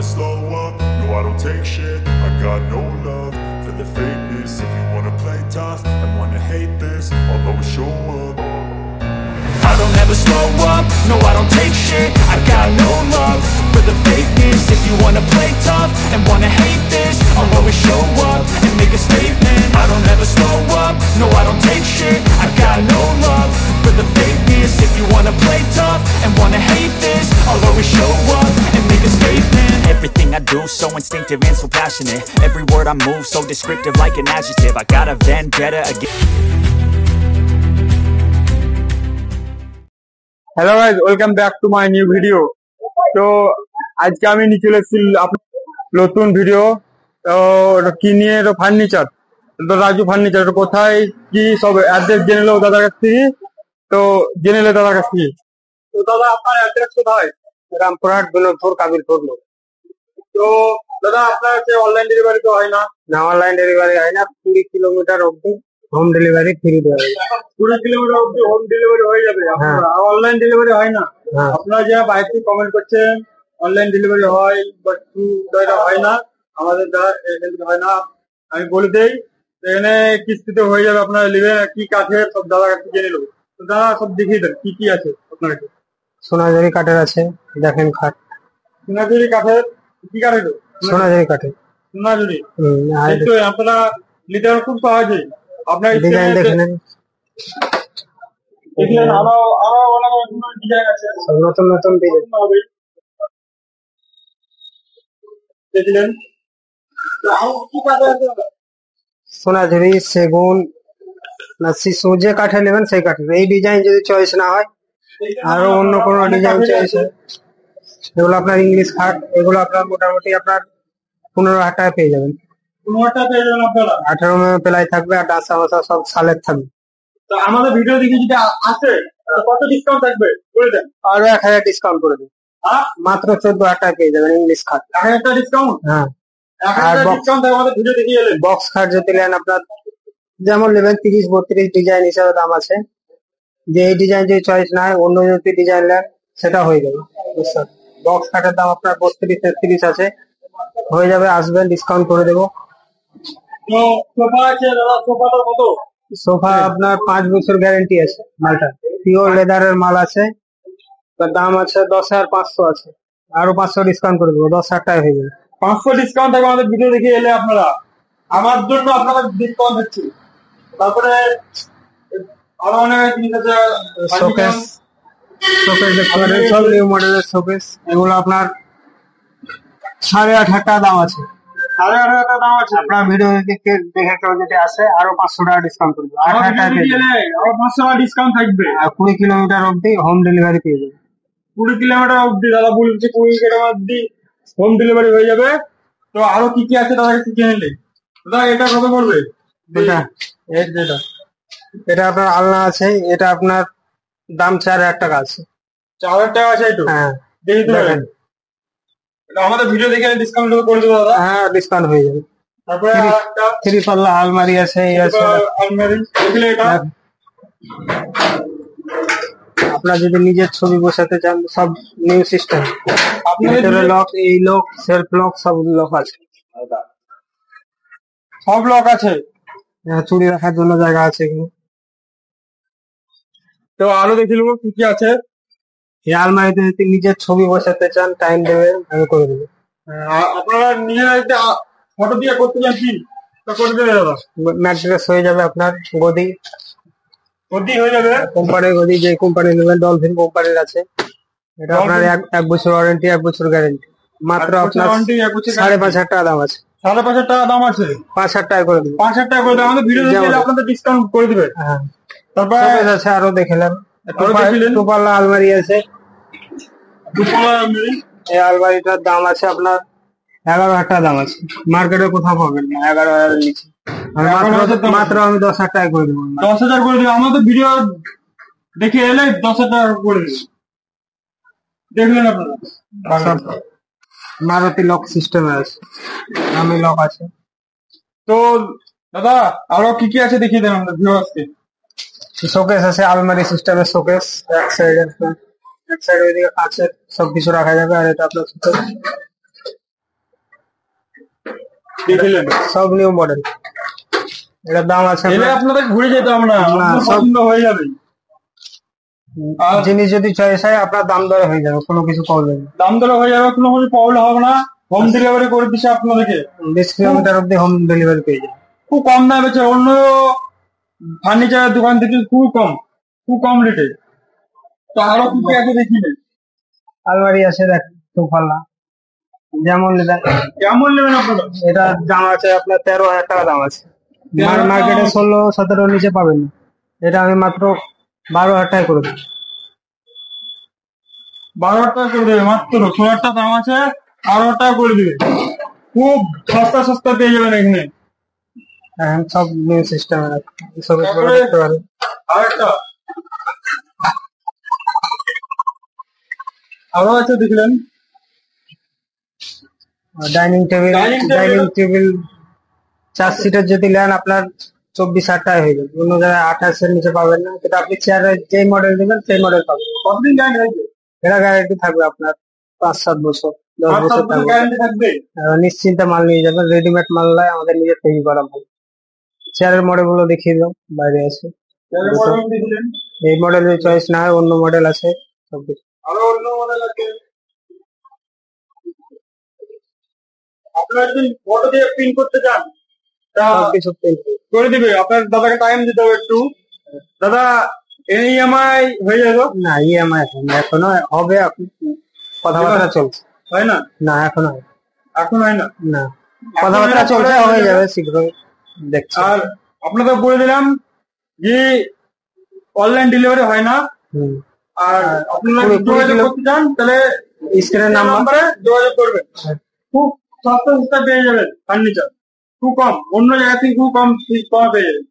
never slow up, no I don't take shit. I got no love for the fakeness. If you wanna play tough and wanna hate this, I'll always show up. I don't ever slow up, no I don't take shit. I got no love for the fakeness. If you wanna play tough and wanna hate this, I'll always show up and make a statement. I don't ever slow up, no I don't take shit. I got no love for the fakeness. If you wanna play tough and wanna hate this, I'll always show up and make a statement. Everything I do so instinctive and so passionate. Every word I move so descriptive like an adjective. I got a vendetta against. Hello guys, welcome back to my new video. তো আজকে আমি নিয়ে চলে এসেছি নতুন video. তো কি নিয়ে? ফার্নিচার। তো রাজু ফার্নিচার কোথায় কি সব অ্যাড্রেস জেনে নেবো দাদার কাছ থেকে। তো জেনে নেবো দাদার কাছ থেকে। তো দাদা আপনার অ্যাড্রেস কোথায়? রামপুরহাট, বিনোদপুর, কাবিলপুর। তো দাদা আপনার হচ্ছে অনলাইন ডেলিভারি তো হয় না? না, অনলাইন ডেলিভারি হয় না। 20 কিলোমিটার অব্দি হোম ডেলিভারি ফ্রি দেওয়া হয়। 20 কিলোমিটার অব্দি হোম ডেলিভারি হয়ে যাবে? অনলাইন ডেলিভারি হয় না? আপনারা যারা বাইরে থেকে কমেন্ট করছেন অনলাইন ডেলিভারি হয়, বাট হয় না, আমাদের দ্বারা হয় না। আমি বলে দেই, এখানে কিস্তিতে হয়ে যাবে। আপনারা নেবেন কি কাঠের, সব দাদার কাছে জেনে নেবো। তো দাদা সব দেখিয়ে দেন কি কি আছে আপনার কাছে। সোনাঝুরি কাঠের আছে, দেখেন খাট। সোনাঝুরি কাঠের কি কাঠের? সোনাঝুরি কাঠের। সোনাঝুরি আপনারা নিতে পারেন খুব সহজেই। আপনার ডিজাইন দেখে নেন, আরো অনেক ডিজাইন আছে, নতুন নতুন ডিজাইন হবে। দেখলেন সোনাঝুরি, সেগুন না শিশু, যে কাঠে নেবেন সেই কাঠের। এই ডিজাইন যদি চয়েস না হয়, আরো অন্য কোনো ডিজাইন চয়েস হয়, এগুলো আপনার ইংলিশ খাট। এগুলো আপনার মোটামুটি আপনার 15,000 টাকা পেয়ে যাবেন। 15,000 টাকা পেয়ে যাবেন আপনারা। 18 প্লাই থাকবে, আর ডাসা মাসা সব সালের থাকবে। তো আমাদের ভিডিও দেখে যদি আসে কত ডিসকাউন্ট থাকবে করে দেন? আরো 1000 ডিসকাউন্ট করে দেন। মাত্র 14,000 টাকা পেয়ে যাবেন ইংলিশ খাট। 1000 টাকা ডিসকাউন্ট? হ্যাঁ। আর ডিসকাউন্ট আমাদের ভিডিও দেখে এলেন। বক্স খাট যদি নেন, আপনার যেমন নেবেন 30-32 ডিজাইন হিসাবে দাম আছে। যে এই ডিজাইন যদি চয়েস না হয়, অন্য যদি ডিজাইন নেন সেটা হয়ে যাবে। বক্স খাটের দাম আপনার 32-33 আছে, হয়ে যাবে। আসবেন, ডিসকাউন্ট করে দেবো। তো সোফা আছে দাদা, সোফাটা কত? সোফা আপনার 5 বছর গ্যারেন্টি আছে। মালটা পিওর লেদারের মাল আছে, তার দাম আছে 10,500 আছে। আরো 500 ডিসকাউন্ট করে দেবো, 10,000 টাকা হয়ে যাবে। 500 ডিসকাউন্ট থাকবে আমাদের ভিডিও দেখে এলে আপনারা। আমার জন্য আপনাদের ডিসকাউন্ট হচ্ছে। তারপরে আরো অনেক জিনিস আছে। শোকেস দেখতে পারেন, সব নিউ মডেলের শোকেস। এগুলো আপনার 8,500 টাকা দাম আছে। 8,500 টাকা দাম আছে। আপনার ভিডিও দেখে কেউ যদি আসে, আরো 500 টাকা ডিসকাউন্ট করবে। 8,000 টাকা পেয়ে যাবে। আরো 500 টাকা ডিসকাউন্ট থাকবে। আর 20 কিলোমিটার অব্দি হোম ডেলিভারি পেয়ে যাবে। 20 কিলোমিটার অব্দি দাদা বলছে, 20 কিলোমিটার অব্দি হোম ডেলিভারি হয়ে যাবে। তো আরো কি কি আছে দাদা একটু জেনে নেই। দাদা এটা কত পড়বে? এটা আপনার আলনা আছে, এটা আপনার দাম 4,000 টাকা আছে। 4,000 টাকা আছে? একটু হ্যাঁ দেখি তো। আমাদের ভিডিও দেখে ডিসকাউন্ট করে দেবো দাদা। হ্যাঁ, ডিসকাউন্ট হয়ে যাবে। তারপরে 3 পাল্লা আলমারি আছে, আলমারি দেখলে এটা আপনার যদি নিজের ছবি বসাতে চান, সব নিউ সিস্টেম। ভিতরে লক, এই লক, সেলফ লক, সব লক আছে। সব লক আছে। চুড়ি রাখার জন্য জায়গা আছে এখানে। তো আরো দেখে নেবো কি কি আছে। এই আলমারিতে যদি নিজের ছবি বসাতে চান, টাইম দেবে, আমি করে দেবো। আপনারা নিজেরা ফটো দিয়ে করতে চান কি তা করে দেবে দাদা। ম্যাট্রেস হয়ে যাবে আপনার, গদি হয়ে যাবে। কোম্পানির গদি, যে কোম্পানি নেবেন, ডলফিন কোম্পানির আছে। এটা আপনার 1 বছর ওয়ারেন্টি, 1 বছর গ্যারেন্টি। মাত্র আপনার 5,500 টাকা দাম আছে। 5,500 টাকা দাম আছে। 5,000 টাকা করে দেবে। 5,000 টাকা করে দেবে। আমাদের ভিডিও দেখে আপনাদের ডিসকাউন্ট করে দিবে। হ্যাঁ। তারপরে আছে, আরো দেখলাম 2 পাল্লা আলমারি আছে। 2 পাল্লা আলমারি। এই আলমারিটার দাম আছে আপনার 11,000 টাকা দাম আছে। মার্কেটে কোথাও পাবেন না 11,000 এর নিচে। মাত্র আমি 10,000 টাকা করে দেবো। 10,000 করে দেবে। আমাদের ভিডিও দেখে এলে 10,000 টাকা করে দেবে। দেখলেন আপনারা। মারুতি লক সিস্টেম আছে, আমি লক আছে। তো দাদা আরো কি কি আছে দেখিয়ে দেন আমাদের ভিউয়ার্সকে। শোকেস আছে, আলমারি সিস্টেমের শোকেস। এক সাইডে ওইদিকে কাঁচের সবকিছু রাখা যাবে। আর এটা আপনার দেখলেন সব নিউ মডেল। এটার দাম আছে এলে আপনাদের ঘুরে যেতে হবে না, না, আপনার সব- পছন্দ হয়ে যাবে। আর জিনিস যদি চয়েস হয় আপনার দাম দরে হয়ে যাবে, কোনো কিছু প্রবলেম নেই। দাম দরে হয়ে যাবে, কোনো কিছু প্রবলেম হবে না। হোম ডেলিভারি করে দিচ্ছে আপনাদেরকে, 20 কিলোমিটার অব্দি হোম ডেলিভারি পেয়ে যাবে। খুব কম দামে বেচে, অন্য ফার্নিচারের দোকান থেকে খুব কম রেটে। তো আরো কি কি আছে দেখি নেই। আলমারি আছে দেখ, দুপাল্লা, যেমন নেবেন। কেমন নেবেন আপনারা? এটা দাম আছে আপনার 13,000 টাকা দাম আছে। 13,000 মার্কেটে 16-17 নিচে পাবেন না, এটা আমি মাত্র 12,000 টাকা করে দিই। 12,000 টাকা করে দেবে মাত্র। 16,000 টাকা দাম আছে, 12,000 টাকা করে দিবে। খুব সস্তা পেয়ে যাবেন এখানে। এখন সব নিউ সিস্টেম সব তারপরে দেখতে পারেন। আরেকটা আরো আছে দেখলেন, dining table, Dining table- dining table 4 সিটের যদি নেন আপনার 24,000 টাকা হয়ে যাবে। অন্য জায়গায় 28 এর নিচে পাবেন না, কিন্তু আপনি চেয়ারের যেই মডেল নেবেন সেই মডেল পাবেন। কতদিন গ্যারান্টি থাকবে? এটা গ্যারান্টি থাকবে আপনার 5-7 বছর, 10 5-7 বছর বছর থাকবে। গ্যারান্টি থাকবে। নিশ্চিন্তে মাল নিয়ে যাবেন, রেডিমেড মাল নয়, আমাদের নিজের তৈরি করা মাল। চেয়ারের মডেল গুলো দেখিয়ে দাও, বাইরে আছে। তাহলে model দেখলেন, এই মডেল যদি চয়েস না হয় অন্য মডেল আছে সব কিছু। আরো অন্য মডেল আছে। আপনারা যদি ফটো দিয়ে প্রিন্ট করতে চান তা সবকিছু করে দিবে। আপনার দাদাকে টাইম দিতে হবে একটু। দাদা ইএমআই হয়ে যাবে তো? না, ইএমআই এখনো হবে, আপনি কথাবার্তা চলছে। হয় না? না এখনো হয় এখন হয় না। না, কথাবার্তা চলছে, হয়ে যাবে শীঘ্রই, দেখছি। আর আপনাদের বলে দিলাম যে অনলাইন ডেলিভারি হয় না। হুম। আর আপনারা পুরো- যদি যোগাযোগ পুরো- করতে চান তাহলে স্ক্রিনের নাম্বার। নাম্বারে যোগাযোগ করবেন। খুব সস্তা পেয়ে যাবেন ফার্নিচার, খুব কম, অন্য জায়গা থেকে খুব কম পেয়ে যাবেন।